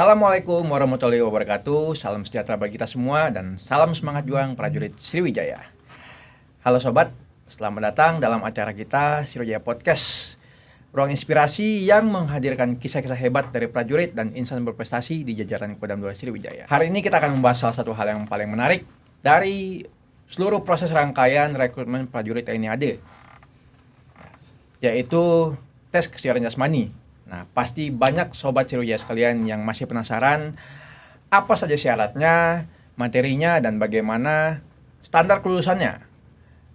Assalamualaikum warahmatullahi wabarakatuh. Salam sejahtera bagi kita semua dan salam semangat juang prajurit Sriwijaya. Halo sobat, selamat datang dalam acara kita Sriwijaya Podcast. Ruang inspirasi yang menghadirkan kisah-kisah hebat dari prajurit dan insan berprestasi di jajaran Kodam 2 Sriwijaya. Hari ini kita akan membahas salah satu hal yang paling menarik dari seluruh proses rangkaian rekrutmen prajurit TNI AD, yaitu tes kesiapan jasmani. Nah, pasti banyak sobat Sriwijaya sekalian yang masih penasaran apa saja syaratnya, materinya, dan bagaimana standar kelulusannya.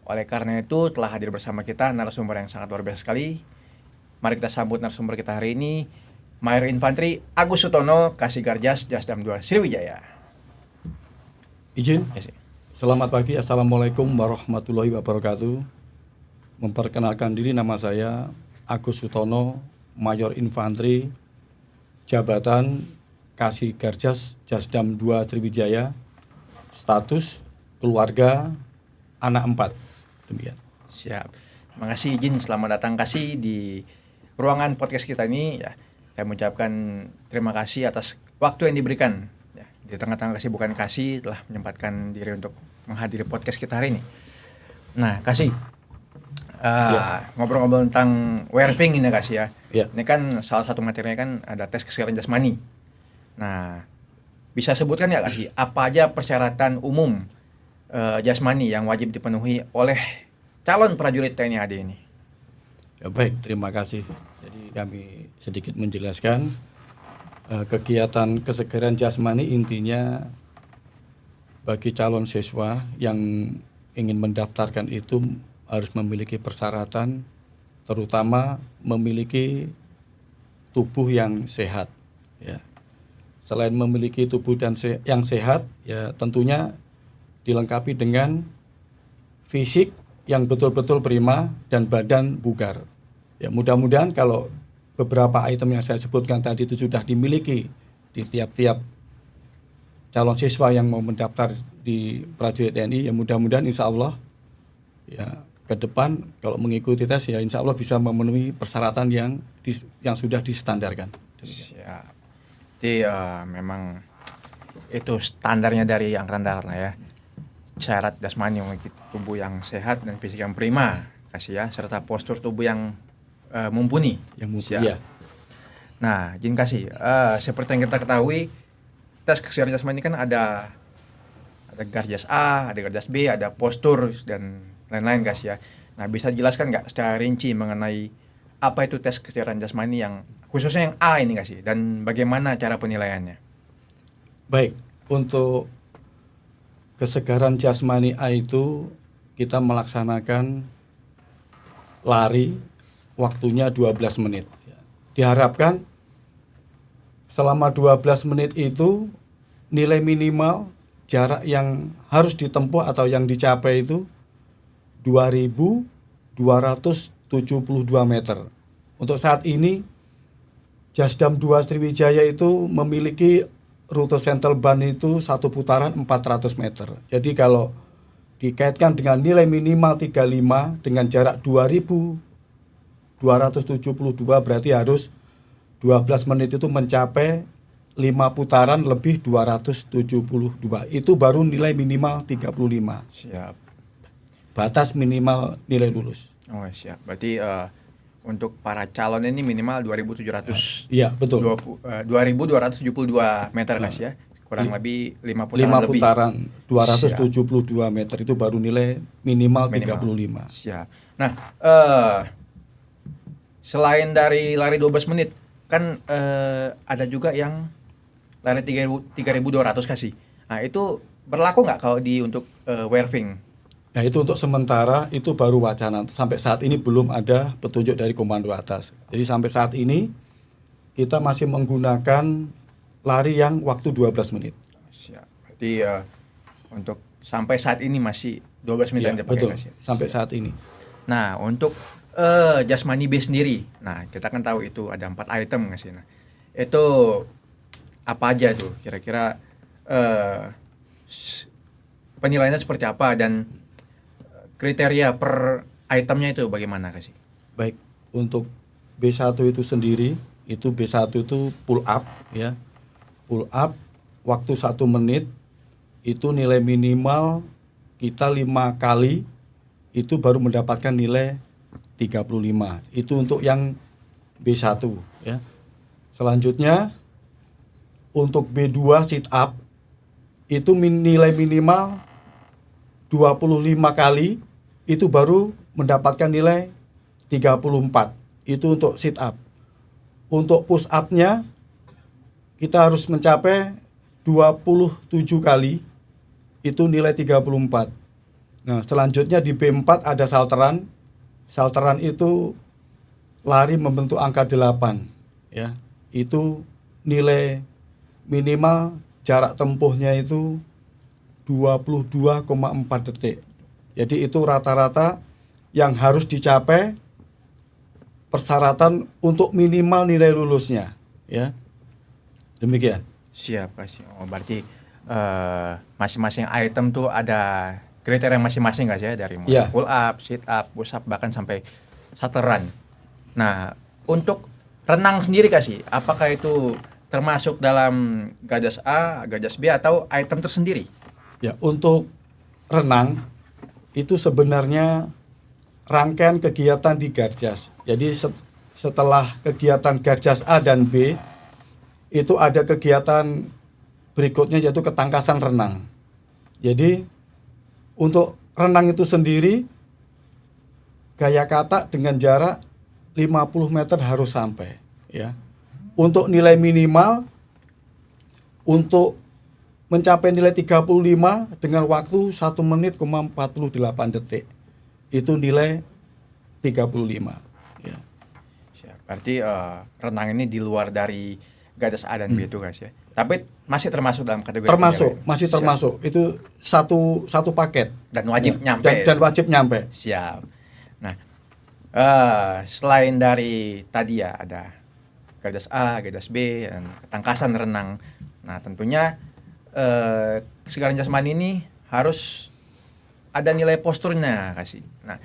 Oleh karena itu telah hadir bersama kita narasumber yang sangat luar biasa sekali. Mari kita sambut narasumber kita hari ini, Mayor Infantri Agus Sutono, Kasigarjas Jasdam 2 Sriwijaya. Izin. Selamat pagi, Assalamualaikum warahmatullahi wabarakatuh. Memperkenalkan diri, nama saya Agus Sutono, Mayor Infantri, jabatan Kasigarjas Jasdam 2 Sriwijaya, status keluarga anak 4. Demikian. Siap. Terima kasih, izin selamat datang Kasih di ruangan podcast kita ini. Ya, saya mengucapkan terima kasih atas waktu yang diberikan. Ya, di tengah-tengah kesibukan Kasih telah menyempatkan diri untuk menghadiri podcast kita hari ini. Nah, Kasih, ngobrol-ngobrol tentang werving ini Kasih ya. Ini kan salah satu materinya kan ada tes kesiapan jasmani. Nah, bisa sebutkan ya Kasih, apa aja persyaratan umum jasmani yang wajib dipenuhi oleh calon prajurit TNI AD ini? Ya, baik, terima kasih. Jadi kami sedikit menjelaskan kegiatan kesegaran jasmani intinya bagi calon siswa yang ingin mendaftarkan itu harus memiliki persyaratan, terutama memiliki tubuh yang sehat. Ya. Selain memiliki tubuh yang sehat, ya tentunya dilengkapi dengan fisik yang betul-betul prima dan badan bugar. Ya, mudah-mudahan kalau beberapa item yang saya sebutkan tadi itu sudah dimiliki di tiap-tiap calon siswa yang mau mendaftar di prajurit TNI, ya mudah-mudahan insya Allah ya ke depan kalau mengikuti tes ya insya Allah bisa memenuhi persyaratan yang sudah distandarkan. Siap. Jadi memang itu standarnya dari Angkatan Darat lah ya. Syarat jasmani memiliki tubuh yang sehat dan fisik yang prima Kasih ya, serta postur tubuh yang mumpuni. Ya. Nah, izin Kasih, seperti yang kita ketahui tes kesiapan jasmani kan ada Garjas A, ada Garjas B, ada postur dan lain-lain Kasih ya. Nah, bisa dijelaskan nggak secara rinci mengenai apa itu tes kesiapan jasmani yang khususnya yang A ini Kasih, dan bagaimana cara penilaiannya? Baik, untuk kesegaran jasmani A itu kita melaksanakan lari, waktunya 12 menit. Diharapkan selama 12 menit itu nilai minimal jarak yang harus ditempuh atau yang dicapai itu 2.272 meter. Untuk saat ini Jasdam 2 Sriwijaya itu memiliki rute Sentel Ban itu satu putaran 400 meter. Jadi kalau dikaitkan dengan nilai minimal 35 dengan jarak 2.272 berarti harus 12 menit itu mencapai 5 putaran lebih 272. Itu baru nilai minimal 35. Siap. Batas minimal nilai lulus. Oh, siap. Berarti untuk para calon ini minimal 2.700. Iya, betul. 2.272 meter Kasih ya. Kurang lebih 5 putaran 5 lebih. putaran 272 meter itu baru nilai minimal 35. Siap. Nah, selain dari lari 12 menit, kan ada juga yang lari 3.200 Kasih. Nah, itu berlaku nggak kalau untuk werving? Nah, itu untuk sementara itu baru wacana. Sampai saat ini belum ada petunjuk dari komando atas. Jadi sampai saat ini kita masih menggunakan lari yang waktu 12 menit. Siap. Berarti untuk sampai saat ini masih 12 menit yang dipakai betul, Kasih. sampai saat ini. Nah, untuk jasmani B sendiri. Nah, kita kan tahu itu ada 4 item Kasih. Nah, itu apa aja tuh kira-kira penilaiannya seperti apa dan kriteria per itemnya itu bagaimana Kasih? Baik, untuk B1 itu sendiri, itu B1 itu pull up ya. pull up waktu 1 menit itu nilai minimal kita 5 kali itu baru mendapatkan nilai 35. Itu untuk yang B1 ya. Selanjutnya untuk B2 sit up itu nilai minimal 25 kali itu baru mendapatkan nilai 34. Itu untuk sit up. Untuk push up-nya kita harus mencapai 27 kali itu nilai 34. Nah, selanjutnya di B4 ada salteran. Salteran itu lari membentuk angka 8 ya. Itu nilai minimal jarak tempuhnya itu 22,4 detik. Jadi itu rata-rata yang harus dicapai persyaratan untuk minimal nilai lulusnya ya. Demikian. Siap kasih. Oh, berarti masing-masing item tuh ada kriteria masing-masing nggak sih ya, dari mulai pull up, sit up, push up, bahkan sampai shuttle run. Nah, untuk renang sendiri kasih, apakah itu termasuk dalam gajas A, gajas B atau item tersendiri? Ya, untuk renang itu sebenarnya rangkaian kegiatan di Garjas. Jadi setelah kegiatan Garjas A dan B itu ada kegiatan berikutnya yaitu ketangkasan renang. Jadi untuk renang itu sendiri gaya kata dengan jarak 50 meter harus sampai ya. Untuk nilai minimal untuk mencapai nilai 35 dengan waktu 1 menit 48 detik. Itu nilai 35 ya. Berarti renang ini di luar dari gajas A dan B itu guys ya. Tapi masih termasuk dalam kategori masih termasuk. Itu satu paket dan wajib nyampe. Dan wajib nyampe. Siap. Nah, selain dari tadi ya ada gajas A, gajas B, dan ketangkasan renang. Nah, tentunya kesegaran jasmani ini harus ada nilai posturnya kasih. Nah,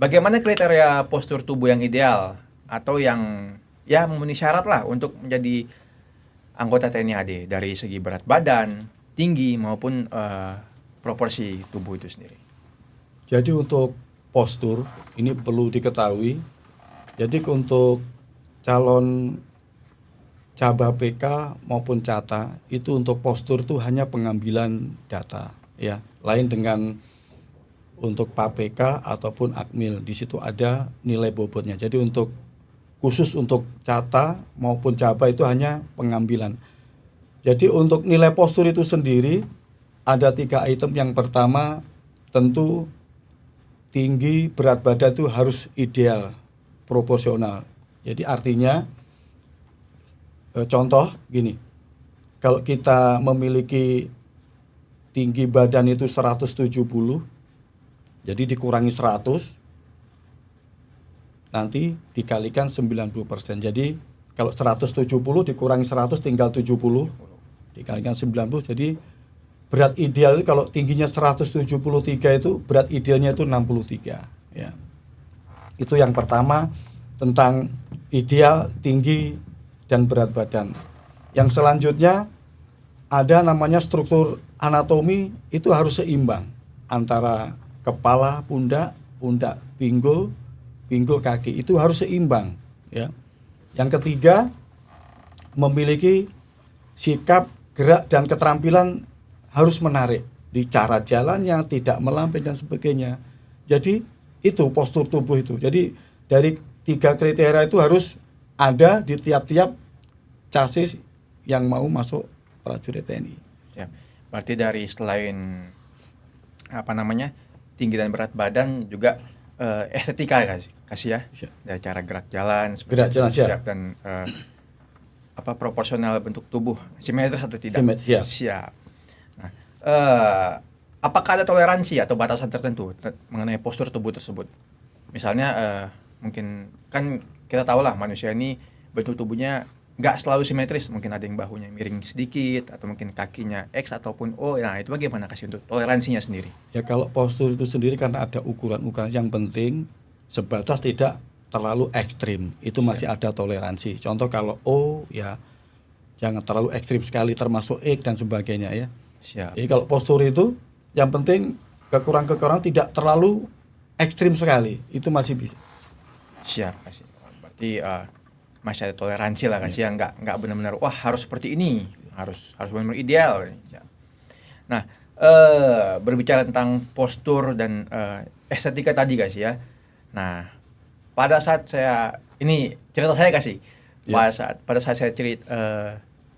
bagaimana kriteria postur tubuh yang ideal atau yang ya memenuhi syarat lah untuk menjadi anggota TNI AD dari segi berat badan, tinggi maupun proporsi tubuh itu sendiri. Jadi untuk postur ini perlu diketahui. Jadi untuk calon Caba PK maupun Cata itu untuk postur itu hanya pengambilan data ya. Lain dengan untuk PAPK ataupun Akmil, di situ ada nilai bobotnya. Jadi untuk khusus untuk Cata maupun Caba itu hanya pengambilan. Jadi untuk nilai postur itu sendiri ada 3 item. Yang pertama tentu tinggi berat badan itu harus ideal, proporsional. Jadi artinya contoh gini, kalau kita memiliki tinggi badan itu 170, jadi dikurangi 100, nanti dikalikan 90%. Jadi kalau 170 dikurangi 100 tinggal 70, dikalikan 90, jadi berat ideal itu kalau tingginya 173 itu berat idealnya itu 63 ya. Itu yang pertama tentang ideal tinggi dan berat badan. Yang selanjutnya ada namanya struktur anatomi, itu harus seimbang antara kepala, pundak, pinggul, kaki, itu harus seimbang ya. Yang ketiga memiliki sikap, gerak dan keterampilan harus menarik di cara jalannya, tidak melampai dan sebagainya. Jadi itu postur tubuh itu. Jadi dari 3 kriteria itu harus ada di tiap-tiap chassis yang mau masuk prajurit TNI. Ya, berarti dari selain tinggi dan berat badan juga estetika kasih ya. Siap. Dari cara gerak jalan, siap. Dan proporsional bentuk tubuh, simetris atau tidak. Siap. Nah, apakah ada toleransi atau batasan tertentu mengenai postur tubuh tersebut? Misalnya mungkin kan kita tahu lah manusia ini bentuk tubuhnya nggak selalu simetris, mungkin ada yang bahunya miring sedikit atau mungkin kakinya X ataupun O. Nah, itu bagaimana kasih untuk toleransinya sendiri? Ya kalau postur itu sendiri karena ada ukuran-ukuran, yang penting sebatas tidak terlalu ekstrim, itu masih ada toleransi. Contoh kalau O ya jangan terlalu ekstrim sekali termasuk dan sebagainya ya. Siap. Jadi kalau postur itu yang penting kekurangan tidak terlalu ekstrim sekali, itu masih bisa. Siap kasih. Berarti masih ada toleransi lah kasih, ya nggak benar-benar wah harus seperti ini, harus benar-benar ideal. Siap. Nah, berbicara tentang postur dan estetika tadi kasih ya. Nah, pada saat saya ini cerita saya kasih, pada saat saya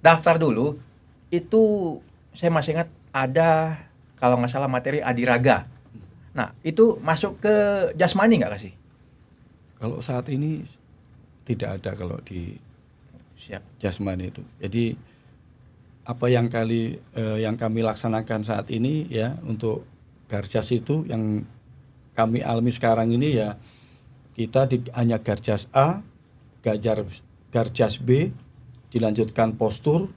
daftar dulu itu saya masih ingat ada kalau nggak salah materi adiraga. Nah, itu masuk ke jasmani nggak kasih? Kalau saat ini tidak ada kalau di Siap. jasmani itu. Jadi apa yang kami laksanakan saat ini ya untuk Garjas itu yang kami alami sekarang ini ya kita hanya Garjas A, Garjas B, dilanjutkan postur,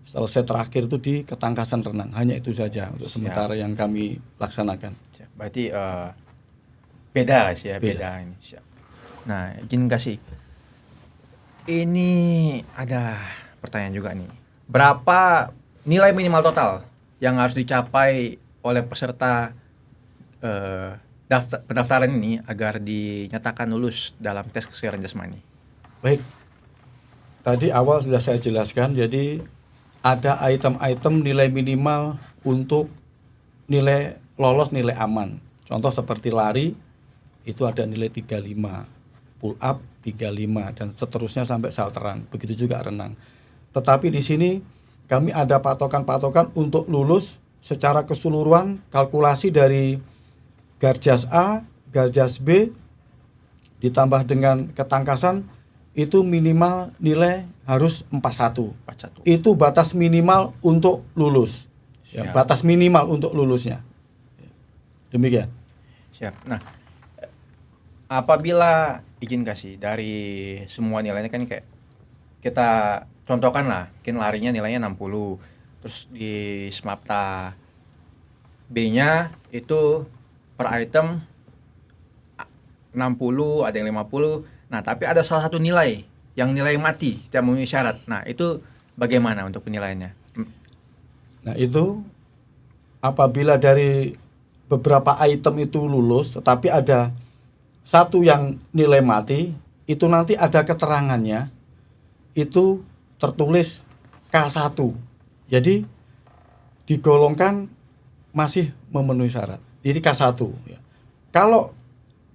selesai terakhir itu di ketangkasan renang. Hanya itu saja untuk sementara yang kami laksanakan. Siap. Berarti beda sih ya, beda ini. Siap. Nah, izin kasih. Ini ada pertanyaan juga nih. Berapa nilai minimal total yang harus dicapai oleh peserta pendaftaran ini agar dinyatakan lulus dalam tes kesegaran jasmani? Baik. Tadi awal sudah saya jelaskan, jadi ada item-item nilai minimal untuk nilai lolos, nilai aman. Contoh seperti lari, itu ada nilai 35, pull up 35, dan seterusnya sampai salteran. Begitu juga renang. Tetapi di sini kami ada patokan-patokan untuk lulus secara keseluruhan, kalkulasi dari Garjas A, Garjas B, ditambah dengan ketangkasan, itu minimal nilai harus 41. Itu batas minimal untuk lulus. Ya, batas minimal untuk lulusnya. Demikian. Siap. Nah, apabila izin kasih dari semua nilainya kan kayak kita contohkan lah, mungkin larinya nilainya 60. Terus di Smapta B-nya itu per item 60, ada yang 50. Nah, tapi ada salah satu nilai yang nilai mati, tidak memenuhi syarat. Nah, itu bagaimana untuk penilaiannya? Nah, itu apabila dari beberapa item itu lulus, tetapi ada satu yang nilai mati, itu nanti ada keterangannya, itu tertulis K1. Jadi digolongkan masih memenuhi syarat. Jadi K1. Ya. Kalau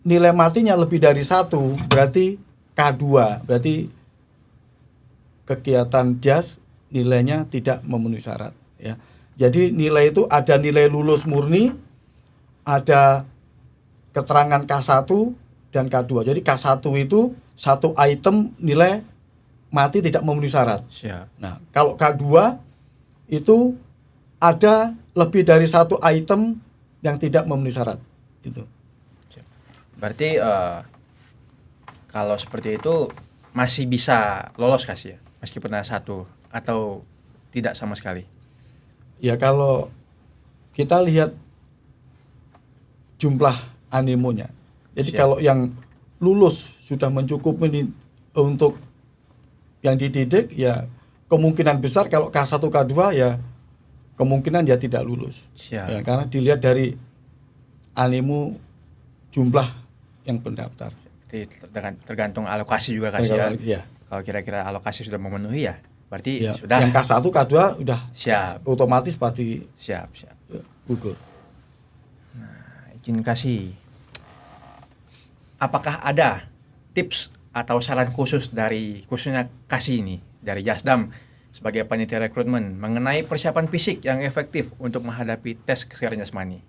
nilai matinya lebih dari 1, berarti K2. Berarti kegiatan jas nilainya tidak memenuhi syarat. Ya. Jadi nilai itu ada nilai lulus murni, ada keterangan K1 dan K2. Jadi K1 itu satu item nilai mati tidak memenuhi syarat. Siap. Nah, kalau K2 itu ada lebih dari satu item yang tidak memenuhi syarat. Gitu. Berarti kalau seperti itu masih bisa lolos kasih ya, meskipun ada satu atau tidak sama sekali? Ya kalau kita lihat jumlah animonya. Jadi kalau yang lulus sudah mencukupi untuk yang dididik, ya kemungkinan besar kalau K1 K2 ya kemungkinan dia tidak lulus. Ya, karena dilihat dari animo jumlah yang pendaftar. Jadi tergantung alokasi juga kasih ya. Kalau kira-kira alokasi sudah memenuhi ya berarti ya, sudah. Yang K1 K2 udah siap. Otomatis pasti siap. gugur. Nah, izin kasih. Apakah ada tips atau saran khusus dari khususnya kasih ini dari Jasdam sebagai panitia rekrutmen mengenai persiapan fisik yang efektif untuk menghadapi tes kesegaran jasmani?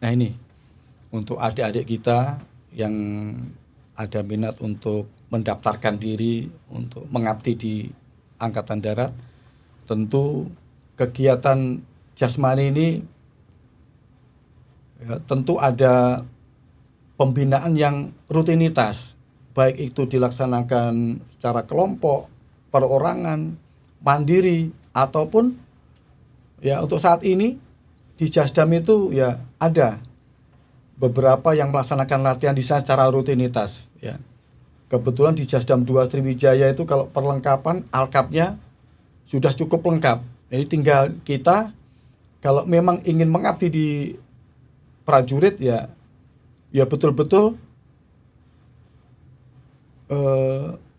Nah ini untuk adik-adik kita yang ada minat untuk mendaftarkan diri untuk mengabdi di Angkatan Darat, tentu kegiatan jasmani ini ya, tentu ada pembinaan yang rutinitas, baik itu dilaksanakan secara kelompok, perorangan, mandiri, ataupun ya untuk saat ini di Jasdam itu ya ada beberapa yang melaksanakan latihan di sana secara rutinitas ya. Kebetulan di Jasdam 2 Sriwijaya itu kalau perlengkapan alkapnya sudah cukup lengkap. Jadi tinggal kita kalau memang ingin mengabdi di prajurit ya betul-betul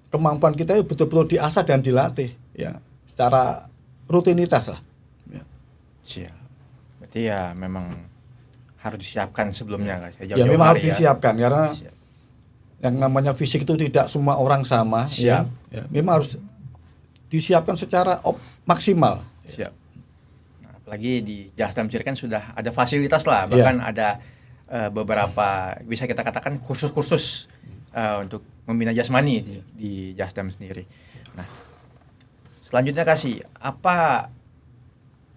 kemampuan kita itu betul-betul diasah dan dilatih ya secara rutinitas lah. Ya. Siap. Berarti ya memang harus disiapkan sebelumnya kan. Ya memang harus disiapkan karena Siap. yang namanya fisik itu tidak semua orang sama. Siap. Ya, memang harus disiapkan secara maksimal. Siap. Nah, apalagi di Jasdam sendiri kan sudah ada fasilitas lah, bahkan ada beberapa bisa kita katakan kursus-kursus untuk membina jasmani di Jasdam sendiri. Nah, selanjutnya kasih apa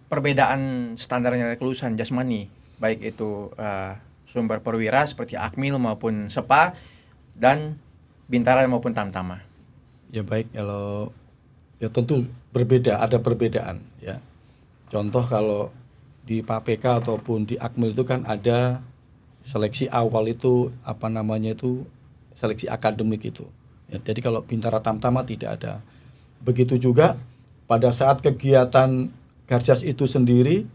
perbedaan standarnya kelulusan jasmani, baik itu sumber perwira seperti Akmil maupun Sepa dan Bintara maupun Tamtama. Ya baik, kalau ya tentu berbeda, ada perbedaan ya. Contoh kalau di PAPK ataupun di Akmil itu kan ada seleksi awal itu seleksi akademik itu. Ya, jadi kalau Bintara Tamtama tidak ada. Begitu juga pada saat kegiatan Garjas itu sendiri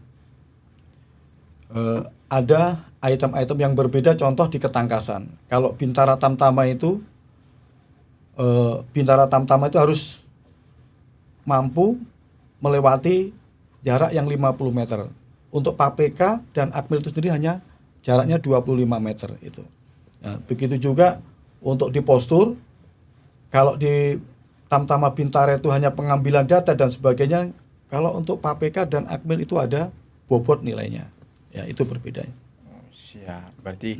ada item-item yang berbeda, contoh di ketangkasan. Kalau Bintara Tamtama itu harus mampu melewati jarak yang 50 meter. Untuk PAPK dan Akmil itu sendiri hanya jaraknya 25 meter itu. Nah, begitu juga untuk di postur, kalau di Tamtama Bintara itu hanya pengambilan data dan sebagainya, kalau untuk PAPK dan Akmil itu ada bobot nilainya. Ya, itu berbedanya. Siap. Berarti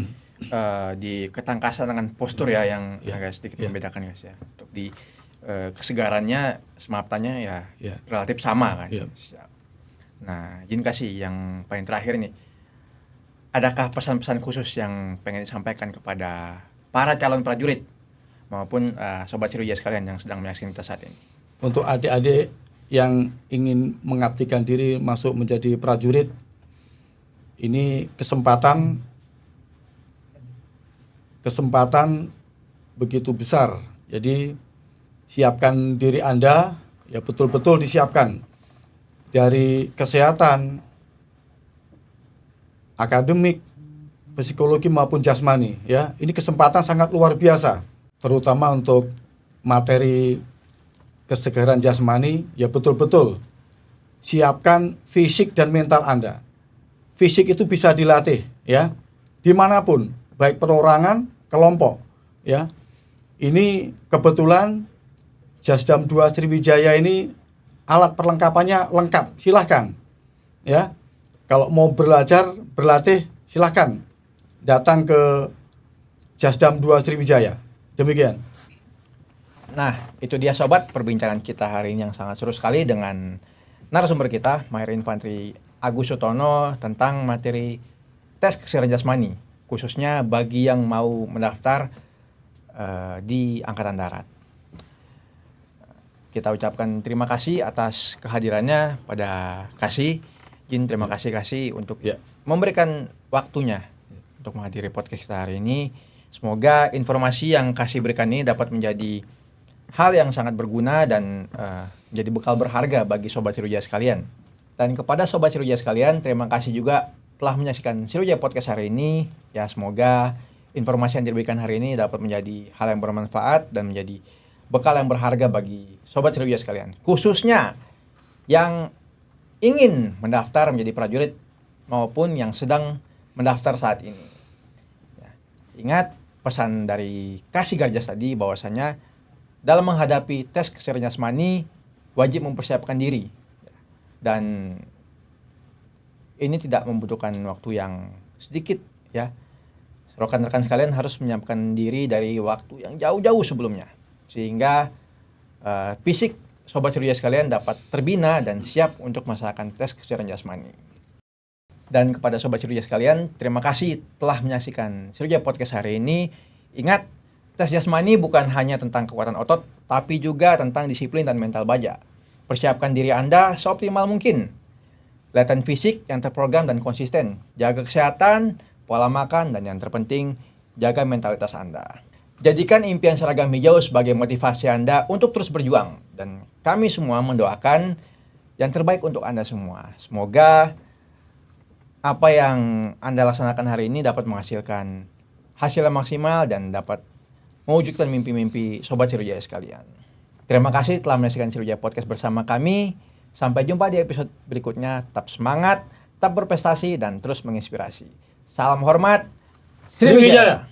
di ketangkasan dengan postur ya yang agak sedikit membedakan guys ya. Untuk di kesegarannya, semapatannya ya relatif sama kan. Siap. Nah, izin kasih yang paling terakhir nih. Adakah pesan-pesan khusus yang pengen disampaikan kepada para calon prajurit maupun sobat Sriwijaya sekalian yang sedang menyaksikan kita saat ini? Untuk adik-adik yang ingin mengabdikan diri masuk menjadi prajurit, ini kesempatan begitu besar. Jadi siapkan diri Anda, ya betul-betul disiapkan dari kesehatan, akademik, psikologi maupun jasmani. Ya, ini kesempatan sangat luar biasa, terutama untuk materi kesegaran jasmani. Ya betul-betul siapkan fisik dan mental Anda. Fisik itu bisa dilatih, ya, dimanapun, baik perorangan, kelompok, ya. Ini kebetulan Jasdam 2 Sriwijaya ini alat perlengkapannya lengkap, silahkan, ya. Kalau mau berlatih, silahkan datang ke Jasdam 2 Sriwijaya. Demikian. Nah, itu dia sobat perbincangan kita hari ini yang sangat seru sekali dengan narasumber kita, Mayor Infantri Agus Sutono, tentang materi tes kesegaran jasmani, khususnya bagi yang mau mendaftar di Angkatan Darat. Kita ucapkan terima kasih atas kehadirannya pada Kasih. Izin terima kasih Kasih untuk memberikan waktunya untuk menghadiri podcast kita hari ini. Semoga informasi yang Kasih berikan ini dapat menjadi hal yang sangat berguna dan menjadi bekal berharga bagi sobat Sriwijaya sekalian. Dan kepada sobat Sriwijaya sekalian, terima kasih juga telah menyaksikan Sriwijaya Podcast hari ini. Ya, semoga informasi yang diberikan hari ini dapat menjadi hal yang bermanfaat dan menjadi bekal yang berharga bagi sobat Sriwijaya sekalian. Khususnya yang ingin mendaftar menjadi prajurit maupun yang sedang mendaftar saat ini. Ya, ingat pesan dari Kasih Garjas tadi bahwasanya dalam menghadapi tes kesegaran jasmani wajib mempersiapkan diri. Dan ini tidak membutuhkan waktu yang sedikit ya. Rekan-rekan sekalian harus menyiapkan diri dari waktu yang jauh-jauh sebelumnya. Sehingga fisik sobat Sriwijaya sekalian dapat terbina dan siap untuk melaksanakan tes kesegaran jasmani. Dan kepada sobat Sriwijaya sekalian, terima kasih telah menyaksikan Sriwijaya Podcast hari ini. Ingat, tes jasmani bukan hanya tentang kekuatan otot, tapi juga tentang disiplin dan mental baja. Persiapkan diri Anda seoptimal mungkin. Latihan fisik yang terprogram dan konsisten. Jaga kesehatan, pola makan, dan yang terpenting, jaga mentalitas Anda. Jadikan impian seragam hijau sebagai motivasi Anda untuk terus berjuang. Dan kami semua mendoakan yang terbaik untuk Anda semua. Semoga apa yang Anda laksanakan hari ini dapat menghasilkan hasil yang maksimal dan dapat mewujudkan mimpi-mimpi Sobat Sriwijaya sekalian. Terima kasih telah menyaksikan Sriwijaya Podcast bersama kami. Sampai jumpa di episode berikutnya. Tetap semangat, tetap berprestasi, dan terus menginspirasi. Salam hormat, Sriwijaya.